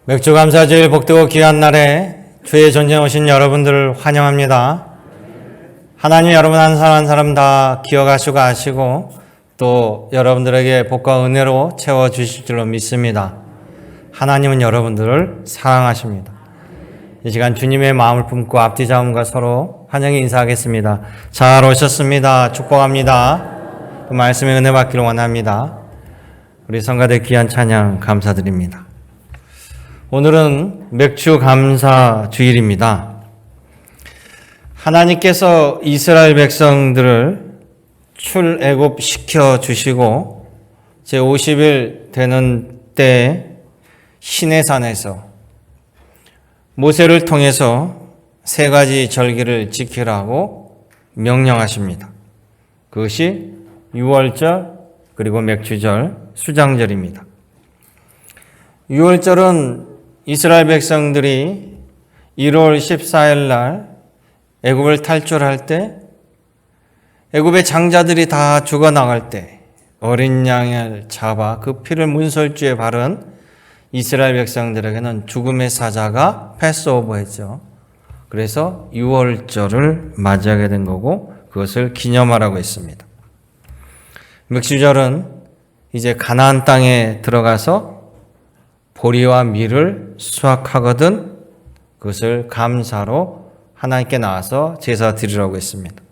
맥주 감사주일 복되고 귀한 날에 주의 존재에 오신 여러분들을 환영합니다. 하나님 여러분 한 사람 한 사람 다 기억하시고 아시고 또 여러분들에게 복과 은혜로 채워주실 줄로 믿습니다. 하나님은 여러분들을 사랑하십니다. 이 시간 주님의 마음을 품고 앞뒤 잡음과 서로 환영의 인사하겠습니다. 잘 오셨습니다. 축복합니다. 또 말씀의 은혜 받기를 원합니다. 우리 성가대 귀한 찬양 감사드립니다. 오늘은 맥주 감사 주일입니다. 하나님께서 이스라엘 백성들을 출애굽 시켜 주시고 제50일 되는 때 시내산에서 모세를 통해서 세 가지 절기를 지키라고 명령하십니다. 그것이 유월절 그리고 맥주절, 수장절입니다. 유월절은 이스라엘 백성들이 1월 14일 날 애굽을 탈출할 때 애굽의 장자들이 다 죽어나갈 때 어린 양을 잡아 그 피를 문설주에 바른 이스라엘 백성들에게는 죽음의 사자가 패스오버했죠. 그래서 유월절을 맞이하게 된 거고 그것을 기념하라고 했습니다. 맥주절은 이제 가나안 땅에 들어가서 보리와 밀을 수확하거든 그것을 감사로 하나님께 나와서 제사 드리라고 했습니다.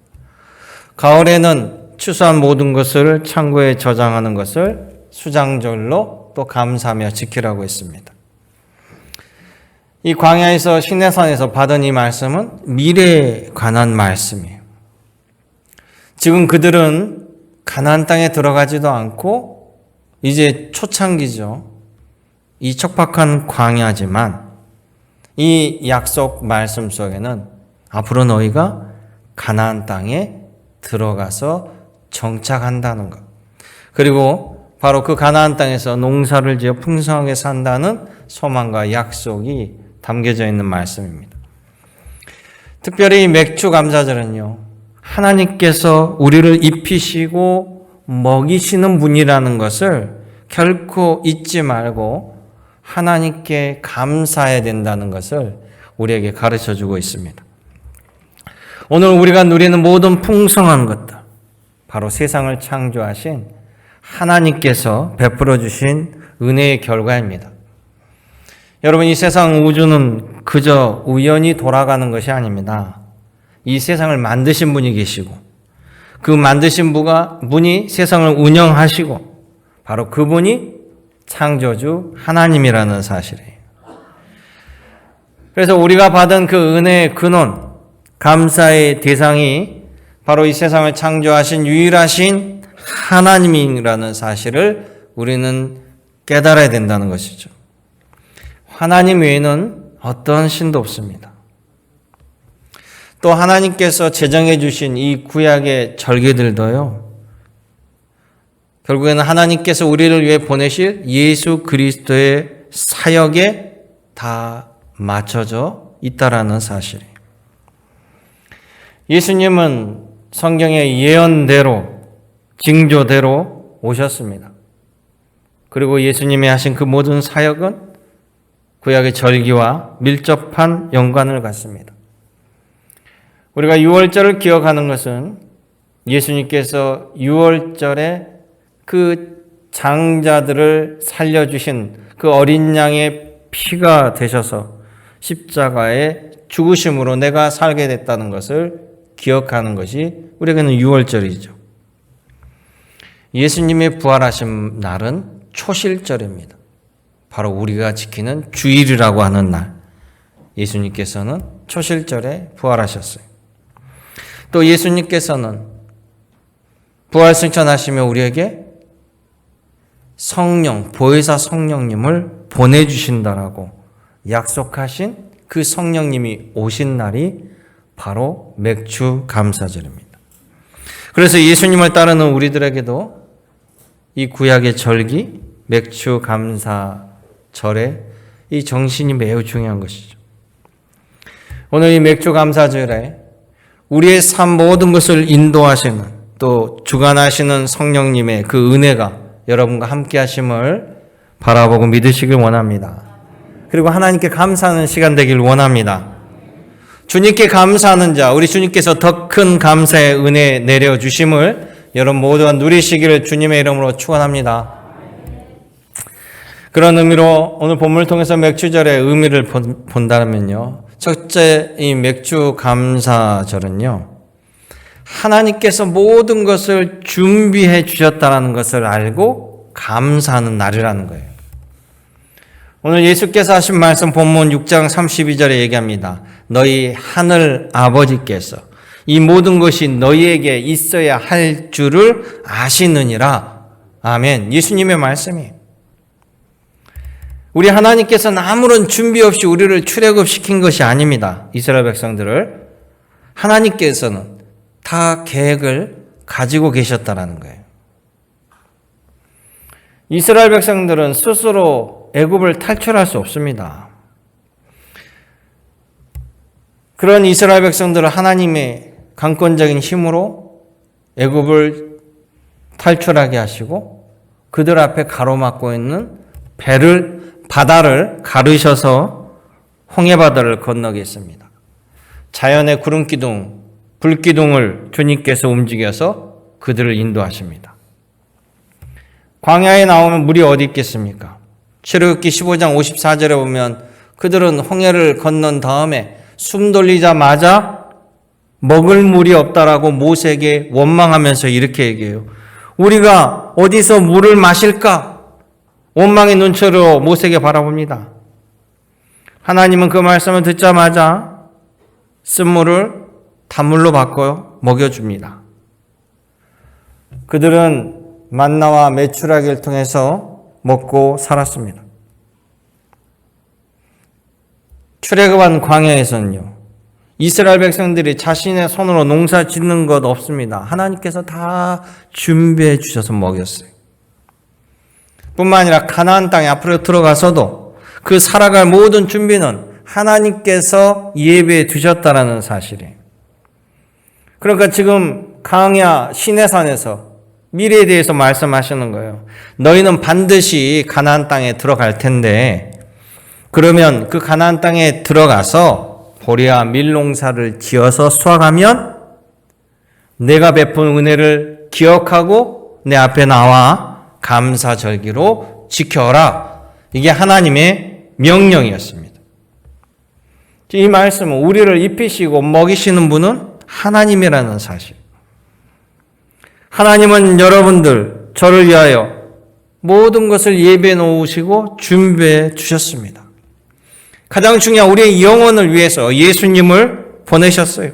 가을에는 추수한 모든 것을 창고에 저장하는 것을 수장절로 또 감사하며 지키라고 했습니다. 이 광야에서 시내산에서 받은 이 말씀은 미래에 관한 말씀이에요. 지금 그들은 가나안 땅에 들어가지도 않고 이제 초창기죠. 이 척박한 광야지만 이 약속 말씀 속에는 앞으로 너희가 가나안 땅에 들어가서 정착한다는 것, 그리고 바로 그 가나안 땅에서 농사를 지어 풍성하게 산다는 소망과 약속이 담겨져 있는 말씀입니다. 특별히 이 맥주 감사절은요, 하나님께서 우리를 입히시고 먹이시는 분이라는 것을 결코 잊지 말고 하나님께 감사해야 된다는 것을 우리에게 가르쳐주고 있습니다. 오늘 우리가 누리는 모든 풍성한 것들, 바로 세상을 창조하신 하나님께서 베풀어 주신 은혜의 결과입니다. 여러분, 이 세상 우주는 그저 우연히 돌아가는 것이 아닙니다. 이 세상을 만드신 분이 계시고 그 만드신 분이 세상을 운영하시고 바로 그분이 창조주 하나님이라는 사실이에요. 그래서 우리가 받은 그 은혜의 근원, 감사의 대상이 바로 이 세상을 창조하신 유일하신 하나님이라는 사실을 우리는 깨달아야 된다는 것이죠. 하나님 외에는 어떤 신도 없습니다. 또 하나님께서 제정해 주신 이 구약의 절기들도요, 결국에는 하나님께서 우리를 위해 보내실 예수 그리스도의 사역에 다 맞춰져 있다라는 사실이에요. 예수님은 성경의 예언대로, 징조대로 오셨습니다. 그리고 예수님이 하신 그 모든 사역은 구약의 절기와 밀접한 연관을 갖습니다. 우리가 유월절을 기억하는 것은 예수님께서 유월절에 그 장자들을 살려주신 그 어린 양의 피가 되셔서 십자가에 죽으심으로 내가 살게 됐다는 것을 기억하는 것이 우리에게는 유월절이죠. 예수님의 부활하신 날은 초실절입니다. 바로 우리가 지키는 주일이라고 하는 날, 예수님께서는 초실절에 부활하셨어요. 또 예수님께서는 부활승천하시며 우리에게 성령, 보혜사 성령님을 보내주신다라고 약속하신 그 성령님이 오신 날이 바로 맥주 감사절입니다. 그래서 예수님을 따르는 우리들에게도 이 구약의 절기, 맥주 감사절의 이 정신이 매우 중요한 것이죠. 오늘 이 맥주 감사절에 우리의 삶 모든 것을 인도하시는 또 주관하시는 성령님의 그 은혜가 여러분과 함께 하심을 바라보고 믿으시길 원합니다. 그리고 하나님께 감사하는 시간 되길 원합니다. 주님께 감사하는 자, 우리 주님께서 더 큰 감사의 은혜 내려주심을 여러분 모두가 누리시기를 주님의 이름으로 축원합니다. 그런 의미로 오늘 본문을 통해서 맥주절의 의미를 본다면요. 첫째, 이 맥주 감사절은요. 하나님께서 모든 것을 준비해 주셨다는 것을 알고 감사하는 날이라는 거예요. 오늘 예수께서 하신 말씀 본문 6장 32절에 얘기합니다. 너희 하늘 아버지께서 이 모든 것이 너희에게 있어야 할 줄을 아시느니라. 아멘. 예수님의 말씀이에요. 우리 하나님께서는 아무런 준비 없이 우리를 출애굽시킨 것이 아닙니다. 이스라엘 백성들을. 하나님께서는 다 계획을 가지고 계셨다라는 거예요. 이스라엘 백성들은 스스로 애굽을 탈출할 수 없습니다. 그런 이스라엘 백성들을 하나님의 강권적인 힘으로 애굽을 탈출하게 하시고 그들 앞에 가로막고 있는 바다를 가르셔서 홍해바다를 건너게 했습니다. 자연의 구름기둥, 불기둥을 주님께서 움직여서 그들을 인도하십니다. 광야에 나오면 물이 어디 있겠습니까? 출애굽기 15장 54절에 보면 그들은 홍해를 건넌 다음에 숨 돌리자마자 먹을 물이 없다라고 모세에게 원망하면서 이렇게 얘기해요. 우리가 어디서 물을 마실까? 원망의 눈초로 모세에게 바라봅니다. 하나님은 그 말씀을 듣자마자 쓴물을 단물로 바꿔 먹여줍니다. 그들은 만나와 메추라기를 통해서 먹고 살았습니다. 출애굽한 광야에서는요. 이스라엘 백성들이 자신의 손으로 농사 짓는 것 없습니다. 하나님께서 다 준비해 주셔서 먹였어요. 뿐만 아니라 가나안 땅에 앞으로 들어가서도 그 살아갈 모든 준비는 하나님께서 예배해 두셨다라는 사실이에요. 그러니까 지금 광야 시내산에서 미래에 대해서 말씀하시는 거예요. 너희는 반드시 가나안 땅에 들어갈 텐데 그러면 그 가나안 땅에 들어가서 보리와 밀농사를 지어서 수확하면 내가 베푼 은혜를 기억하고 내 앞에 나와 감사절기로 지켜라. 이게 하나님의 명령이었습니다. 이 말씀은 우리를 입히시고 먹이시는 분은 하나님이라는 사실. 하나님은 여러분들, 저를 위하여 모든 것을 예배해 놓으시고 준비해 주셨습니다. 가장 중요한 우리의 영혼을 위해서 예수님을 보내셨어요.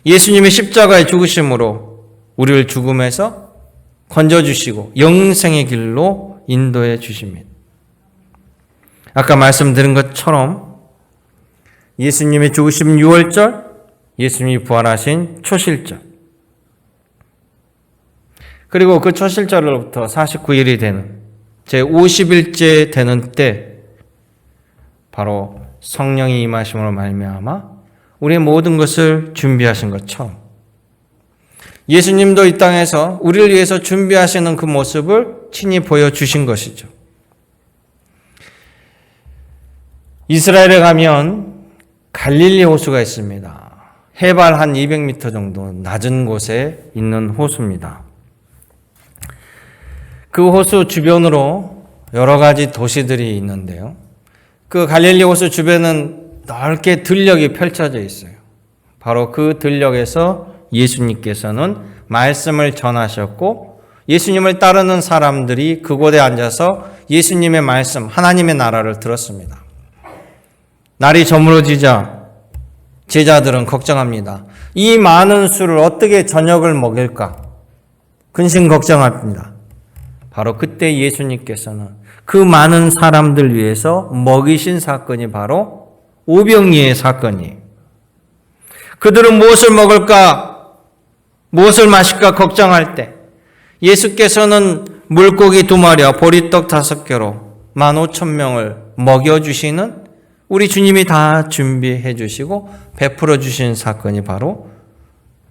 예수님의 십자가의 죽으심으로 우리를 죽음에서 건져주시고 영생의 길로 인도해 주십니다. 아까 말씀드린 것처럼 예수님의 죽으심 6월절, 예수님이 부활하신 초실절, 그리고 그 초실절로부터 49일이 되는 제50일째 되는 때 바로 성령이 임하심으로 말미암아 우리의 모든 것을 준비하신 것처럼 예수님도 이 땅에서 우리를 위해서 준비하시는 그 모습을 친히 보여주신 것이죠. 이스라엘에 가면 갈릴리 호수가 있습니다. 해발 한 200m 정도 낮은 곳에 있는 호수입니다. 그 호수 주변으로 여러 가지 도시들이 있는데요. 그 갈릴리 호수 주변은 넓게 들녘이 펼쳐져 있어요. 바로 그 들녘에서 예수님께서는 말씀을 전하셨고 예수님을 따르는 사람들이 그곳에 앉아서 예수님의 말씀, 하나님의 나라를 들었습니다. 날이 저물어지자 제자들은 걱정합니다. 이 많은 수를 어떻게 저녁을 먹일까? 근심 걱정합니다. 바로 그때 예수님께서는 그 많은 사람들 위해서 먹이신 사건이 바로 오병이의 사건이에요. 그들은 무엇을 먹을까, 무엇을 마실까 걱정할 때 예수께서는 물고기 2마리와 보리떡 5개로 15,000명을 먹여주시는 우리 주님이 다 준비해 주시고 베풀어 주신 사건이 바로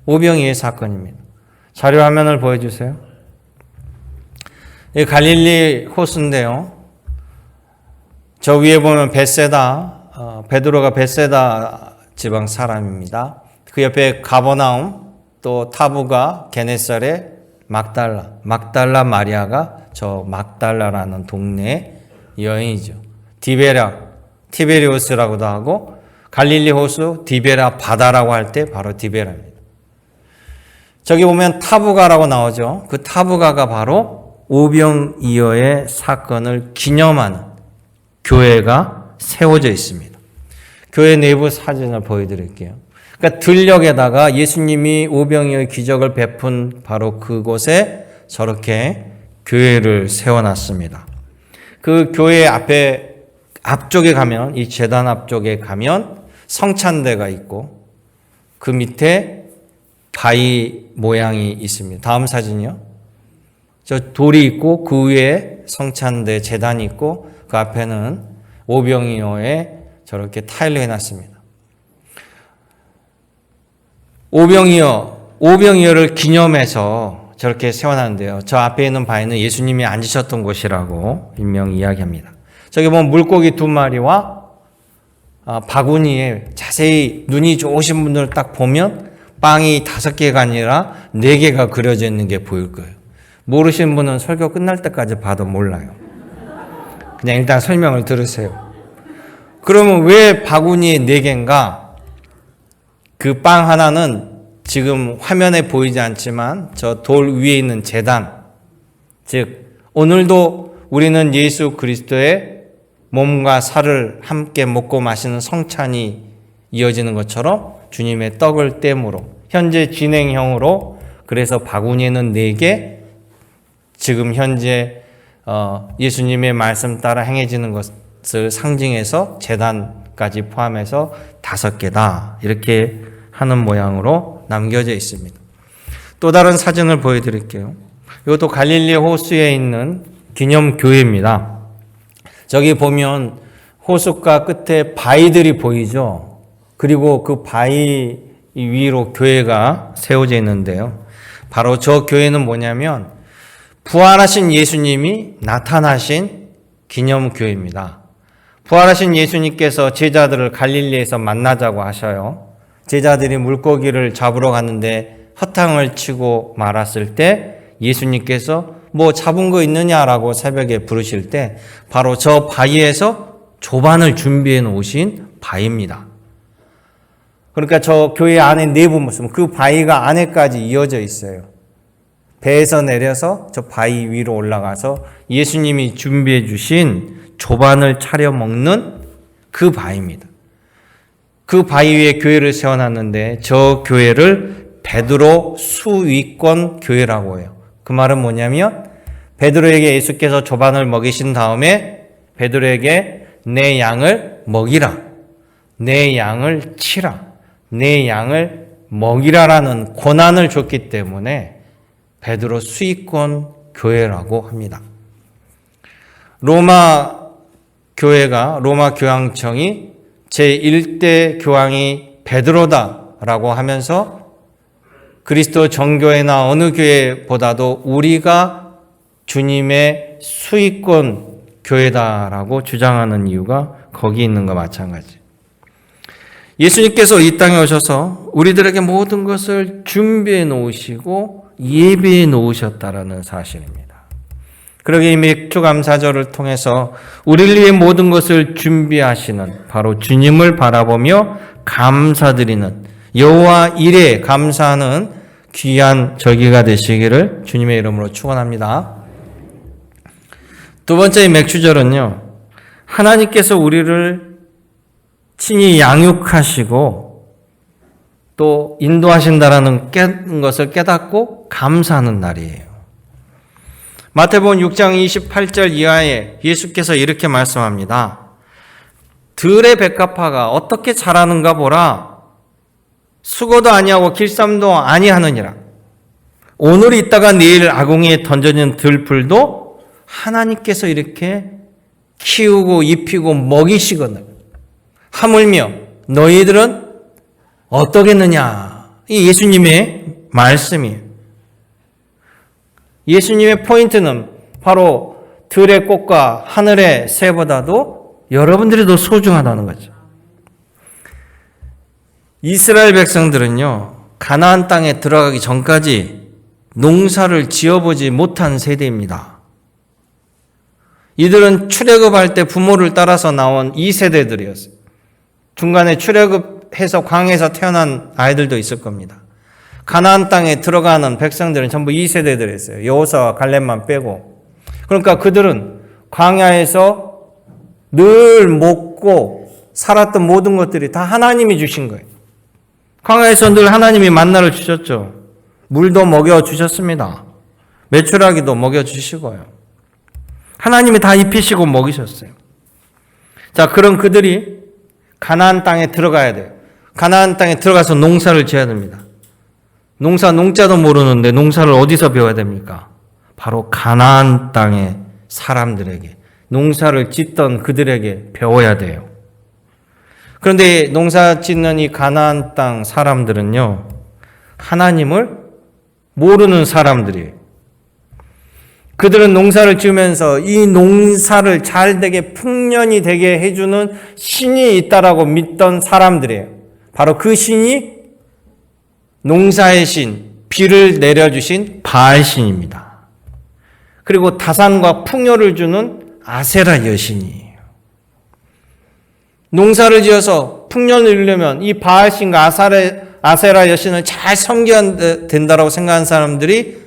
오병이의 사건입니다. 자료 화면을 보여주세요. 이 갈릴리 호수인데요. 저 위에 보면 벳세다, 베드로가 벳세다 지방 사람입니다. 그 옆에 가버나움, 또 타부가 게네사렛, 막달라 마리아가 저 막달라라는 동네 여인이죠. 티베리우스라고도 하고 갈릴리 호수 디베라 바다라고 할 때 바로 디베라입니다. 저기 보면 타부가라고 나오죠. 그 타부가가 바로 오병이어의 사건을 기념하는 교회가 세워져 있습니다. 교회 내부 사진을 보여드릴게요. 그러니까 들녘에다가 예수님이 오병이어의 기적을 베푼 바로 그곳에 저렇게 교회를 세워놨습니다. 그 교회 앞쪽에 가면, 이 제단 앞쪽에 가면 성찬대가 있고 그 밑에 바위 모양이 있습니다. 다음 사진이요. 저 돌이 있고 그 위에 성찬대 제단이 있고 그 앞에는 오병이어에 저렇게 타일로 해놨습니다. 오병이어를 기념해서 저렇게 세워놨는데요. 저 앞에 있는 바위는 예수님이 앉으셨던 곳이라고 일명 이야기합니다. 저기 보면 물고기 2마리와 바구니에 자세히 눈이 좋으신 분들 딱 보면 빵이 5개가 아니라 4개가 그려져 있는 게 보일 거예요. 모르시는 분은 설교 끝날 때까지 봐도 몰라요. 그냥 일단 설명을 들으세요. 그러면 왜 바구니에 4개인가? 그 빵 하나는 지금 화면에 보이지 않지만 저 돌 위에 있는 제단, 즉 오늘도 우리는 예수 그리스도의 몸과 살을 함께 먹고 마시는 성찬이 이어지는 것처럼 주님의 떡을 땜으로 현재 진행형으로 그래서 바구니에는 4개, 지금 현재 예수님의 말씀 따라 행해지는 것을 상징해서 제단까지 포함해서 5개다 이렇게 하는 모양으로 남겨져 있습니다. 또 다른 사진을 보여드릴게요. 이것도 갈릴리 호수에 있는 기념교회입니다. 저기 보면 호숫가 끝에 바위들이 보이죠. 그리고 그 바위 위로 교회가 세워져 있는데요. 바로 저 교회는 뭐냐면 부활하신 예수님이 나타나신 기념교회입니다. 부활하신 예수님께서 제자들을 갈릴리에서 만나자고 하셔요. 제자들이 물고기를 잡으러 갔는데 허탕을 치고 말았을 때 예수님께서 뭐 잡은 거 있느냐라고 새벽에 부르실 때 바로 저 바위에서 조반을 준비해 놓으신 바위입니다. 그러니까 저 교회 안에 내부 모습은 그 바위가 안에까지 이어져 있어요. 배에서 내려서 저 바위 위로 올라가서 예수님이 준비해 주신 조반을 차려 먹는 그 바위입니다. 그 바위 위에 교회를 세워놨는데 저 교회를 베드로 수위권 교회라고 해요. 그 말은 뭐냐면 베드로에게 예수께서 조반을 먹이신 다음에 베드로에게 내 양을 먹이라, 내 양을 치라, 내 양을 먹이라라는 권한을 줬기 때문에 베드로 수위권 교회라고 합니다. 로마 교황청이 제1대 교황이 베드로다라고 하면서 그리스도 정교회나 어느 교회보다도 우리가 주님의 수위권 교회다라고 주장하는 이유가 거기 있는 것 마찬가지. 예수님께서 이 땅에 오셔서 우리들에게 모든 것을 준비해 놓으시고 예비해 놓으셨다라는 사실입니다. 그러기에 이 맥주감사절을 통해서 우리를 위해 모든 것을 준비하시는 바로 주님을 바라보며 감사드리는 여호와 일에 감사하는 귀한 절기가 되시기를 주님의 이름으로 축원합니다. 두 번째 맥주절은요, 하나님께서 우리를 친히 양육하시고 또 인도하신다라는 것을 깨닫고 감사하는 날이에요. 마태복음 6장 28절 이하에 예수께서 이렇게 말씀합니다. 들의 백합화가 어떻게 자라는가 보라. 수고도 아니하고 길쌈도 아니하느니라. 오늘 있다가 내일 아궁이에 던져진 들풀도 하나님께서 이렇게 키우고 입히고 먹이시거늘 하물며 너희들은 어떠겠느냐. 이 예수님의 말씀이에요. 예수님의 포인트는 바로 들의 꽃과 하늘의 새보다도 여러분들이 더 소중하다는 거죠. 이스라엘 백성들은요, 가나안 땅에 들어가기 전까지 농사를 지어보지 못한 세대입니다. 이들은 출애굽할 때 부모를 따라서 나온 2세대들이었어요. 중간에 출애굽해서 광야에서 태어난 아이들도 있을 겁니다. 가나안 땅에 들어가는 백성들은 전부 2세대들이었어요. 여호수아와 갈렙만 빼고. 그러니까 그들은 광야에서 늘 먹고 살았던 모든 것들이 다 하나님이 주신 거예요. 광야에서 늘 하나님이 만나를 주셨죠. 물도 먹여주셨습니다. 메추라기도 먹여주시고요. 하나님이 다 입히시고 먹이셨어요. 자, 그럼 그들이 가나안 땅에 들어가야 돼요. 가나안 땅에 들어가서 농사를 지어야 됩니다. 농자도 모르는데 농사를 어디서 배워야 됩니까? 바로 가나안 땅의 사람들에게, 농사를 짓던 그들에게 배워야 돼요. 그런데 농사 짓는 이 가나안 땅 사람들은요, 하나님을 모르는 사람들이에요. 그들은 농사를 지으면서 이 농사를 잘 되게 풍년이 되게 해주는 신이 있다라고 믿던 사람들이에요. 바로 그 신이 농사의 신, 비를 내려주신 바알신입니다. 그리고 다산과 풍요를 주는 아세라 여신이에요. 농사를 지어서 풍년을 이루려면 이 바알신과 아세라 여신을 잘 섬겨야 된다고 생각하는 사람들이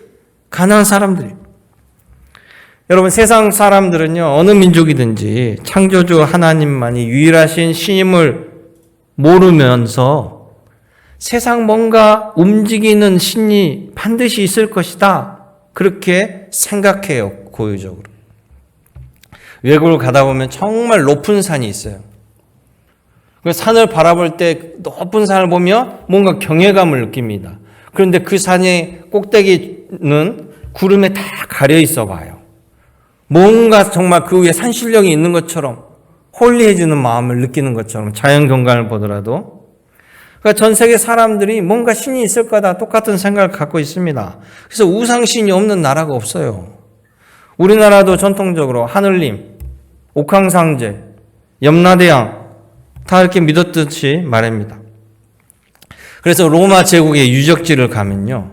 가나안 사람들이에요. 여러분, 세상 사람들은요, 어느 민족이든지 창조주 하나님만이 유일하신 신임을 모르면서 세상 뭔가 움직이는 신이 반드시 있을 것이다, 그렇게 생각해요. 고유적으로. 외국을 가다 보면 정말 높은 산이 있어요. 그 산을 바라볼 때 높은 산을 보면 뭔가 경외감을 느낍니다. 그런데 그 산의 꼭대기는 구름에 다 가려 있어 봐요. 뭔가 정말 그 위에 산신령이 있는 것처럼, 홀리해지는 마음을 느끼는 것처럼, 자연 경관을 보더라도. 그러니까 전 세계 사람들이 뭔가 신이 있을 거다 똑같은 생각을 갖고 있습니다. 그래서 우상신이 없는 나라가 없어요. 우리나라도 전통적으로 하늘님, 옥황상제, 염라대왕 다 이렇게 믿었듯이 말입니다. 그래서 로마 제국의 유적지를 가면요,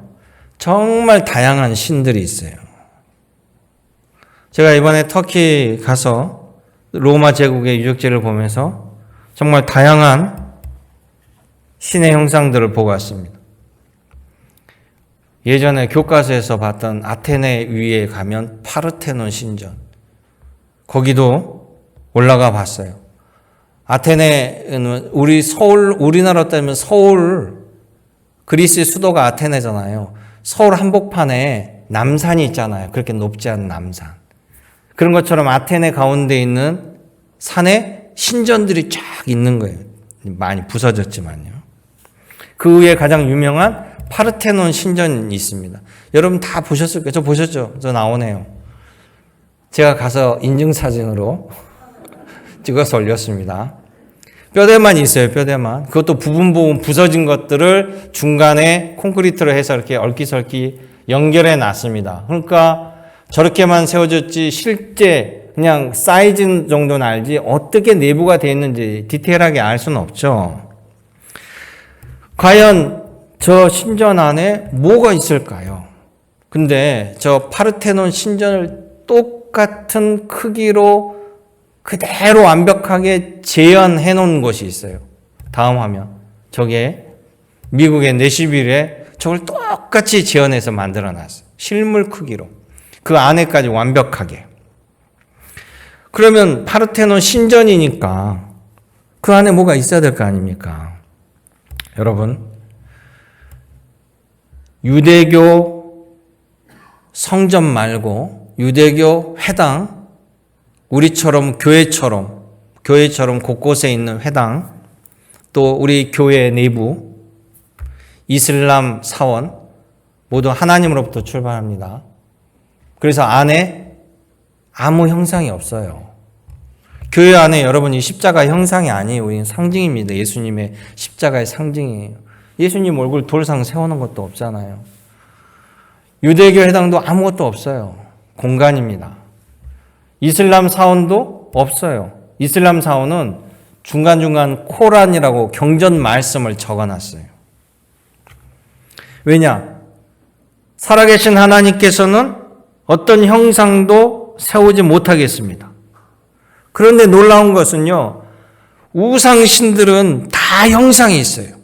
정말 다양한 신들이 있어요. 제가 이번에 터키 가서 로마 제국의 유적지를 보면서 정말 다양한 신의 형상들을 보고 왔습니다. 예전에 교과서에서 봤던 아테네 위에 가면 파르테논 신전, 거기도 올라가 봤어요. 아테네는 우리나라 따지면 서울, 그리스의 수도가 아테네잖아요. 서울 한복판에 남산이 있잖아요. 그렇게 높지 않은 남산. 그런 것처럼 아테네 가운데 있는 산에 신전들이 쫙 있는 거예요. 많이 부서졌지만요. 그 위에 가장 유명한 파르테논 신전이 있습니다. 여러분 다 보셨을 거예요. 저 보셨죠? 저 나오네요. 제가 가서 인증사진으로 찍어서 올렸습니다. 뼈대만 있어요, 뼈대만. 그것도 부분 부서진 것들을 중간에 콘크리트로 해서 이렇게 얼기설기 연결해 놨습니다. 그러니까 저렇게만 세워졌지 실제 그냥 사이즈 정도는 알지 어떻게 내부가 되어 있는지 디테일하게 알 수는 없죠. 과연 저 신전 안에 뭐가 있을까요? 근데 저 파르테논 신전을 똑같은 크기로 그대로 완벽하게 재현해 놓은 곳이 있어요. 다음 화면. 저게 미국의 내시빌에 저걸 똑같이 재현해서 만들어 놨어요. 실물 크기로. 그 안에까지 완벽하게. 그러면 파르테논 신전이니까 그 안에 뭐가 있어야 될 거 아닙니까? 여러분, 유대교 성전 말고 유대교 회당, 우리처럼 교회처럼 곳곳에 있는 회당, 또 우리 교회 내부, 이슬람 사원 모두 하나님으로부터 출발합니다. 그래서 안에 아무 형상이 없어요. 교회 안에 여러분이 십자가 형상이 아니에요. 우리는 상징입니다. 예수님의 십자가의 상징이에요. 예수님 얼굴 돌상 세우는 것도 없잖아요. 유대교 회당도 아무것도 없어요. 공간입니다. 이슬람 사원도 없어요. 이슬람 사원은 중간중간 코란이라고 경전 말씀을 적어놨어요. 왜냐? 살아계신 하나님께서는 어떤 형상도 세우지 못하겠습니다. 그런데 놀라운 것은요, 우상신들은 다 형상이 있어요.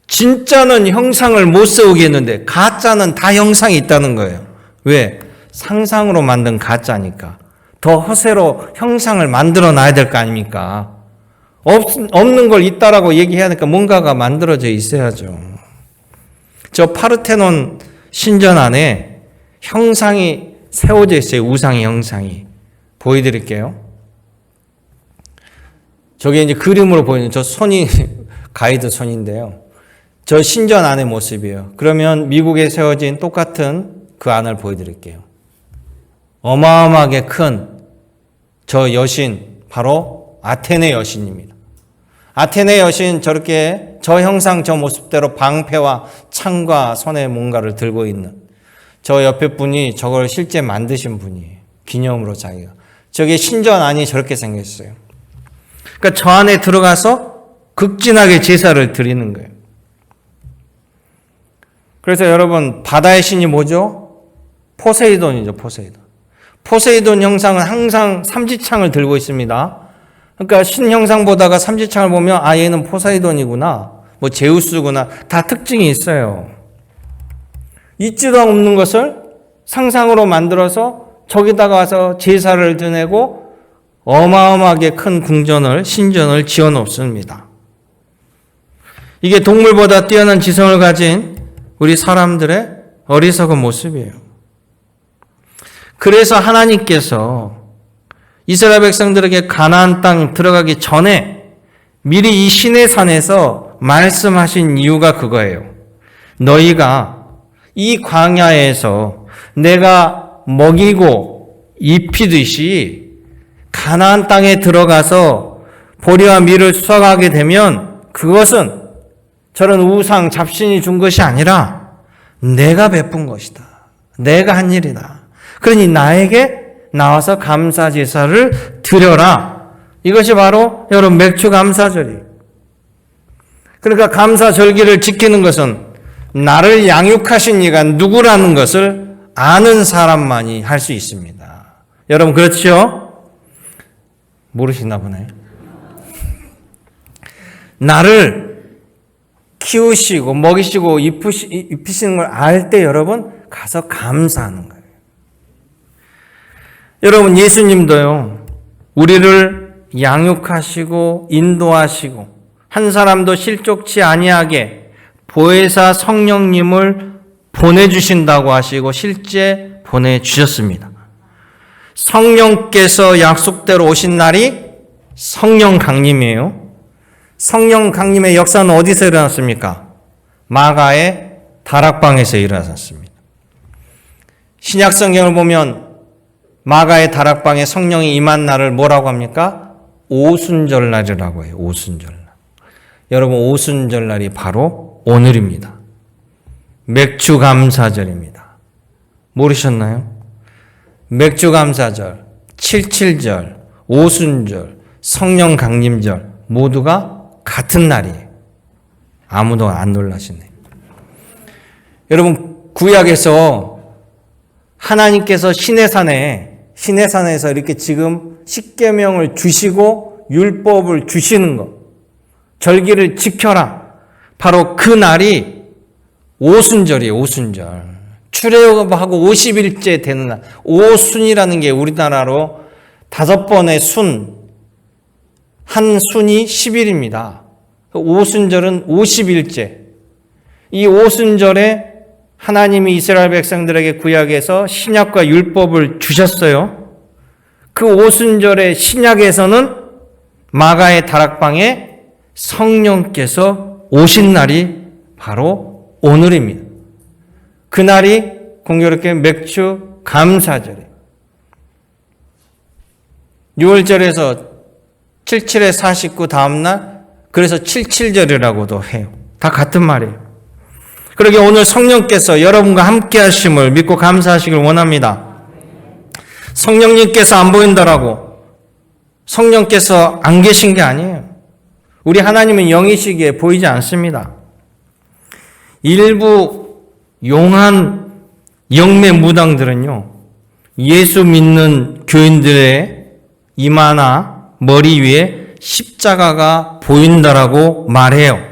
진짜는 형상을 못 세우겠는데 가짜는 다 형상이 있다는 거예요. 왜? 상상으로 만든 가짜니까. 더 허세로 형상을 만들어 놔야 될 거 아닙니까? 없는 걸 있다라고 얘기해야 하니까 뭔가가 만들어져 있어야죠. 저 파르테논 신전 안에 형상이 세워져 있어요. 우상의 형상이. 보여드릴게요. 저게 이제 그림으로 보이는 저 손이 가이드 손인데요. 저 신전 안의 모습이에요. 그러면 미국에 세워진 똑같은 그 안을 보여드릴게요. 어마어마하게 큰 저 여신, 바로 아테네 여신입니다. 아테네 여신 저렇게 저 형상 저 모습대로 방패와 창과 손에 뭔가를 들고 있는 저 옆에 분이 저걸 실제 만드신 분이에요. 기념으로 자기가. 저게 신전 안이 저렇게 생겼어요. 그러니까 저 안에 들어가서 극진하게 제사를 드리는 거예요. 그래서 여러분, 바다의 신이 뭐죠? 포세이돈이죠, 포세이돈. 포세이돈 형상은 항상 삼지창을 들고 있습니다. 그러니까 신 형상 보다가 삼지창을 보면 아, 얘는 포세이돈이구나, 뭐 제우스구나, 다 특징이 있어요. 있지도 없는 것을 상상으로 만들어서 저기다가 와서 제사를 드리고 어마어마하게 큰 궁전을, 신전을 지어 놓습니다. 이게 동물보다 뛰어난 지성을 가진 우리 사람들의 어리석은 모습이에요. 그래서 하나님께서 이스라엘 백성들에게 가나안 땅 들어가기 전에 미리 이 시내산에서 말씀하신 이유가 그거예요. 너희가 이 광야에서 내가 먹이고 입히듯이 가나안 땅에 들어가서 보리와 밀을 수확하게 되면 그것은 저런 우상 잡신이 준 것이 아니라 내가 베푼 것이다. 내가 한 일이다. 그러니 나에게 나와서 감사 제사를 드려라. 이것이 바로 여러분 맥주 감사절이에요. 그러니까 감사절기를 지키는 것은 나를 양육하신 이가 누구라는 것을 아는 사람만이 할 수 있습니다. 여러분 그렇죠? 모르시나 보네. 나를 키우시고 먹이시고 입히시는 걸 알 때 여러분 가서 감사하는 거예요. 여러분 예수님도요, 우리를 양육하시고 인도하시고 한 사람도 실족치 아니하게 보혜사 성령님을 보내주신다고 하시고 실제 보내주셨습니다. 성령께서 약속대로 오신 날이 성령 강림이에요. 성령 강림의 역사는 어디서 일어났습니까? 마가의 다락방에서 일어났습니다. 신약 성경을 보면 마가의 다락방에 성령이 임한 날을 뭐라고 합니까? 오순절날이라고 해요. 오순절날. 여러분 오순절날이 바로 오늘입니다. 맥주감사절입니다. 모르셨나요? 맥주감사절, 칠칠절, 오순절, 성령 강림절 모두가 같은 날이에요. 아무도 안 놀라시네. 여러분 구약에서 하나님께서 시내산에서 이렇게 지금 십계명을 주시고 율법을 주시는 것, 절기를 지켜라. 바로 그 날이 오순절이에요. 오순절. 출애굽하고 50일째 되는 날. 오순이라는 게 우리나라로 5번의 순, 한 순이 10일입니다. 오순절은 50일째. 이 오순절에 하나님이 이스라엘 백성들에게 구약에서 신약과 율법을 주셨어요. 그 오순절의 신약에서는 마가의 다락방에 성령께서 오신 날이 바로 오늘입니다. 그날이 공교롭게 맥주 감사절이에요. 6월절에서 77에 49 다음날, 그래서 77절이라고도 해요. 다 같은 말이에요. 그러게 오늘 성령께서 여러분과 함께 하심을 믿고 감사하시길 원합니다. 성령님께서 안 보인다라고 성령께서 안 계신 게 아니에요. 우리 하나님은 영이시기에 보이지 않습니다. 일부 용한 영매 무당들은요, 예수 믿는 교인들의 이마나 머리 위에 십자가가 보인다라고 말해요.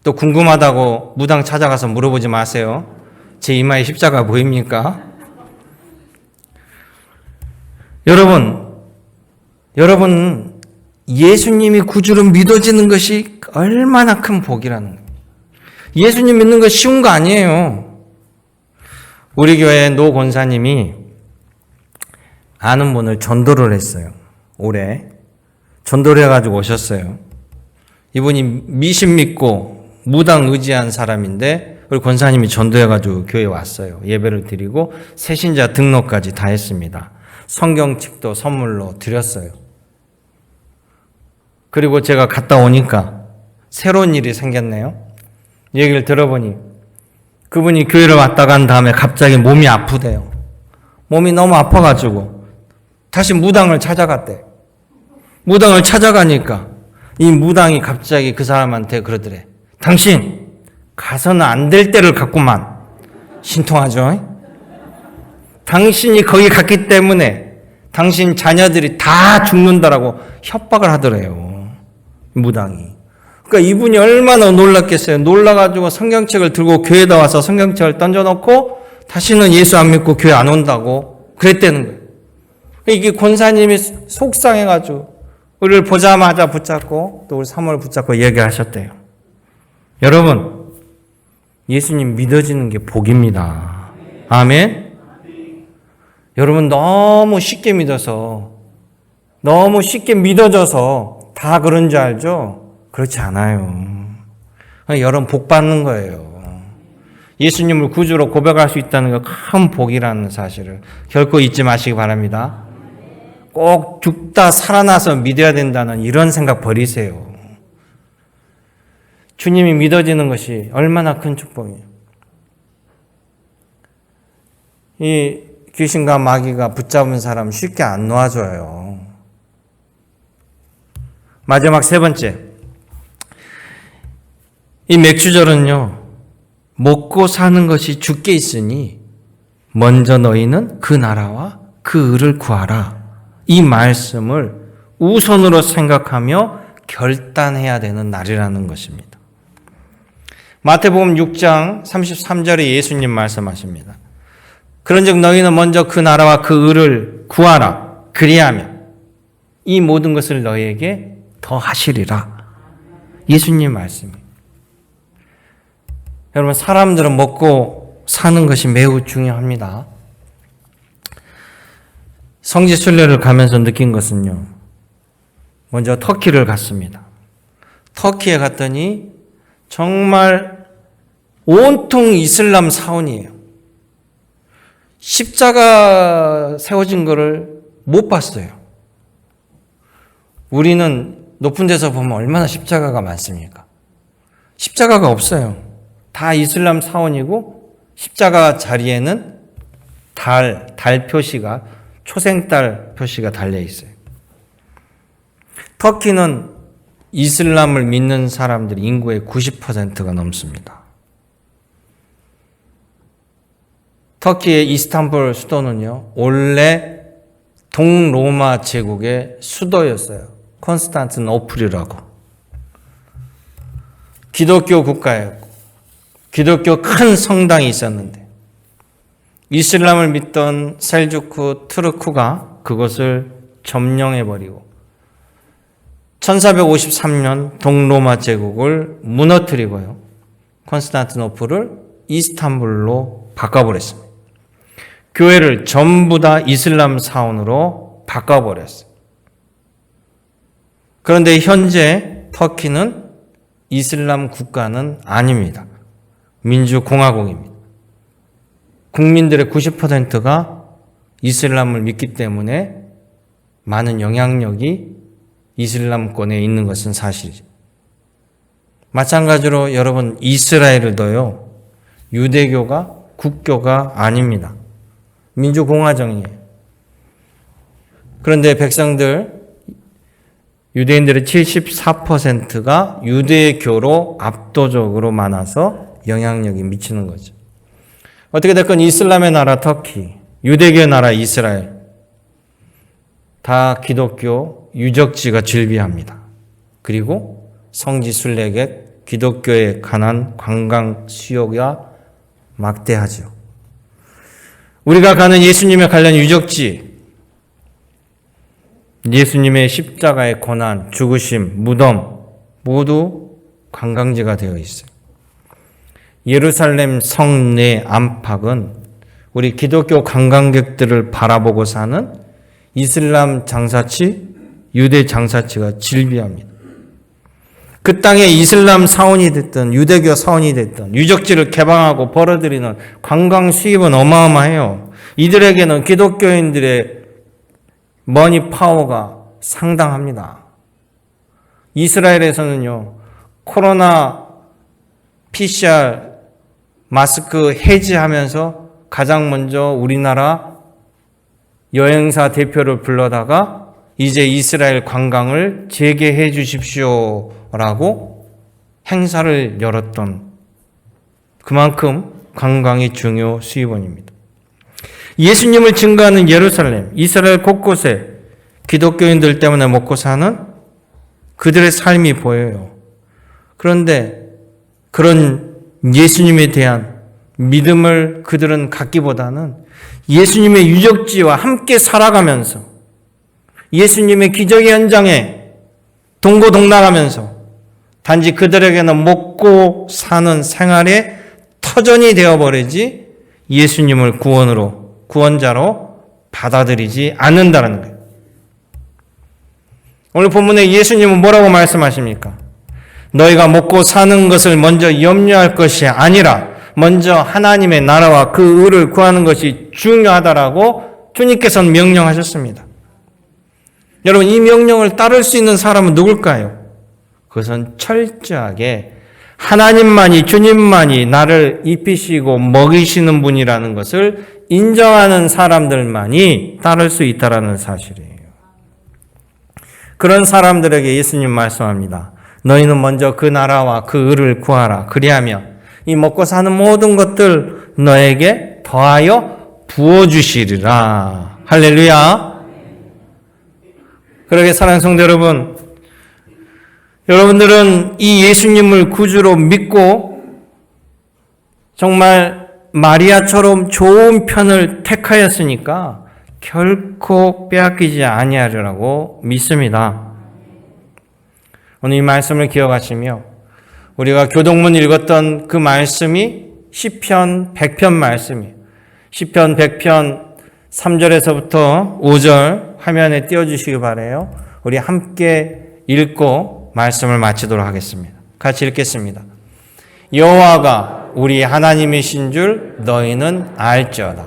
또 궁금하다고 무당 찾아가서 물어보지 마세요. 제 이마에 십자가 보입니까? 여러분, 예수님이 구주로 믿어지는 것이 얼마나 큰 복이라는 거예요. 예수님 믿는 거 쉬운 거 아니에요. 우리 교회 노 권사님이 아는 분을 전도를 했어요. 올해. 전도를 해가지고 오셨어요. 이분이 미신 믿고 무당 의지한 사람인데 우리 권사님이 전도해가지고 교회에 왔어요. 예배를 드리고 새신자 등록까지 다 했습니다. 성경책도 선물로 드렸어요. 그리고 제가 갔다 오니까 새로운 일이 생겼네요. 얘기를 들어보니 그분이 교회를 왔다 간 다음에 갑자기 몸이 아프대요. 몸이 너무 아파가지고 다시 무당을 찾아갔대. 무당을 찾아가니까 이 무당이 갑자기 그 사람한테 그러더래. 당신 가서는 안 될 때를 갔구만. 신통하죠? 당신이 거기 갔기 때문에 당신 자녀들이 다 죽는다라고 협박을 하더래요. 무당이. 그러니까 이분이 얼마나 놀랐겠어요. 놀라가지고 성경책을 들고 교회에다 와서 성경책을 던져놓고 다시는 예수 안 믿고 교회 안 온다고 그랬다는 거예요. 이게 권사님이 속상해가지고 우리를 보자마자 붙잡고 또 우리 사모를 붙잡고 얘기하셨대요. 여러분, 예수님 믿어지는 게 복입니다. 아멘? 여러분, 너무 쉽게 믿어서 너무 쉽게 믿어져서 다 그런 줄 알죠? 그렇지 않아요. 여러분 복 받는 거예요. 예수님을 구주로 고백할 수 있다는 거 큰 복이라는 사실을 결코 잊지 마시기 바랍니다. 꼭 죽다 살아나서 믿어야 된다는 이런 생각 버리세요. 주님이 믿어지는 것이 얼마나 큰 축복이에요. 이 귀신과 마귀가 붙잡은 사람 쉽게 안 놓아줘요. 마지막 세 번째. 이 맥주절은요, 먹고 사는 것이 주께 있으니 먼저 너희는 그 나라와 그 의를 구하라. 이 말씀을 우선으로 생각하며 결단해야 되는 날이라는 것입니다. 마태복음 6장 33절에 예수님 말씀하십니다. 그런즉 너희는 먼저 그 나라와 그 의를 구하라. 그리하면 이 모든 것을 너희에게 더 하시리라. 예수님 말씀입니다. 여러분, 사람들은 먹고 사는 것이 매우 중요합니다. 성지 순례를 가면서 느낀 것은요, 먼저 터키를 갔습니다. 터키에 갔더니 정말 온통 이슬람 사원이에요. 십자가 세워진 거를 못 봤어요. 우리는 높은 데서 보면 얼마나 십자가가 많습니까? 십자가가 없어요. 다 이슬람 사원이고 십자가 자리에는 달 표시가, 초생달 표시가 달려 있어요. 터키는 이슬람을 믿는 사람들이 인구의 90%가 넘습니다. 터키의 이스탄불 수도는요, 원래 동로마 제국의 수도였어요. 콘스탄티노플이라고. 기독교 국가였고 기독교 큰 성당이 있었는데 이슬람을 믿던 셀주크 투르크가 그것을 점령해버리고 1453년 동로마 제국을 무너뜨리고요, 콘스탄티노플을 이스탄불로 바꿔버렸습니다. 교회를 전부 다 이슬람 사원으로 바꿔버렸어요. 그런데 현재 터키는 이슬람 국가는 아닙니다. 민주공화국입니다. 국민들의 90%가 이슬람을 믿기 때문에 많은 영향력이 이슬람권에 있는 것은 사실이죠. 마찬가지로 여러분, 이스라엘도요, 유대교가 국교가 아닙니다. 민주공화정이에요. 그런데 백성들, 유대인들의 74%가 유대교로 압도적으로 많아서 영향력이 미치는 거죠. 어떻게 됐건 이슬람의 나라 터키, 유대교의 나라 이스라엘, 다 기독교 유적지가 즐비합니다. 그리고 성지 순례객, 기독교에 관한 관광 수요가 막대하죠. 우리가 가는 예수님에 관련 유적지, 예수님의 십자가의 고난, 죽으심, 무덤 모두 관광지가 되어 있어요. 예루살렘 성 내 안팎은 우리 기독교 관광객들을 바라보고 사는 이슬람 장사치, 유대 장사치가 즐비합니다. 그 땅에 이슬람 사원이 됐든 유대교 사원이 됐든 유적지를 개방하고 벌어들이는 관광 수입은 어마어마해요. 이들에게는 기독교인들의 머니 파워가 상당합니다. 이스라엘에서는요, 코로나 PCR 마스크 해지하면서 가장 먼저 우리나라 여행사 대표를 불러다가 이제 이스라엘 관광을 재개해 주십시오라고 행사를 열었던, 그만큼 관광이 중요 수입원입니다. 예수님을 증거하는 예루살렘, 이스라엘 곳곳에 기독교인들 때문에 먹고 사는 그들의 삶이 보여요. 그런데 그런 예수님에 대한 믿음을 그들은 갖기보다는 예수님의 유적지와 함께 살아가면서 예수님의 기적의 현장에 동고동락하면서 단지 그들에게는 먹고 사는 생활의 터전이 되어버리지 예수님을 구원자로 받아들이지 않는다는 거예요. 오늘 본문에 예수님은 뭐라고 말씀하십니까? 너희가 먹고 사는 것을 먼저 염려할 것이 아니라 먼저 하나님의 나라와 그 의를 구하는 것이 중요하다라고 주님께서는 명령하셨습니다. 여러분, 이 명령을 따를 수 있는 사람은 누굴까요? 그것은 철저하게 하나님만이, 주님만이 나를 입히시고 먹이시는 분이라는 것을 인정하는 사람들만이 따를 수 있다는 사실이에요. 그런 사람들에게 예수님 말씀합니다. 너희는 먼저 그 나라와 그 의를 구하라. 그리하면 이 먹고 사는 모든 것들 너에게 더하여 부어주시리라. 할렐루야. 그러게 사랑하는 성도 여러분, 여러분들은 이 예수님을 구주로 믿고 정말 마리아처럼 좋은 편을 택하였으니까 결코 빼앗기지 아니하리라고 믿습니다. 오늘 이 말씀을 기억하시며 우리가 교동문 읽었던 그 말씀이 시편 100편 말씀이에요. 시편 100편 3절에서부터 5절 화면에 띄워주시기 바라요. 우리 함께 읽고 말씀을 마치도록 하겠습니다. 같이 읽겠습니다. 여호와가 우리 하나님이신 줄 너희는 알지어다.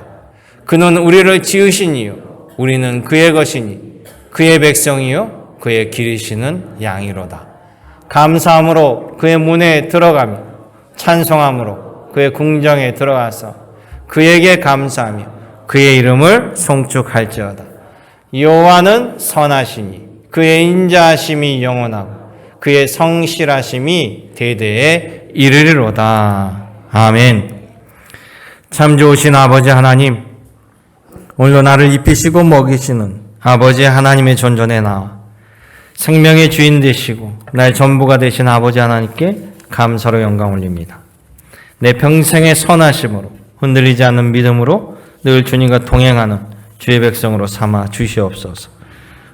그는 우리를 지으시니요 우리는 그의 것이니 그의 백성이요 그의 기르시는 양이로다. 감사함으로 그의 문에 들어가며 찬송함으로 그의 궁정에 들어가서 그에게 감사하며 그의 이름을 송축할지어다. 여호와는 선하시니 그의 인자하심이 영원하고 그의 성실하심이 대대에 이르리로다. 아멘. 참 좋으신 아버지 하나님, 오늘도 나를 입히시고 먹이시는 아버지 하나님의 존전에 나와 생명의 주인 되시고 나의 전부가 되신 아버지 하나님께 감사로 영광 올립니다. 내 평생의 선하심으로 흔들리지 않는 믿음으로 늘 주님과 동행하는 주의 백성으로 삼아 주시옵소서.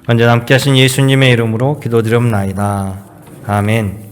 언제나 함께 하신 예수님의 이름으로 기도드립나이다. 아멘.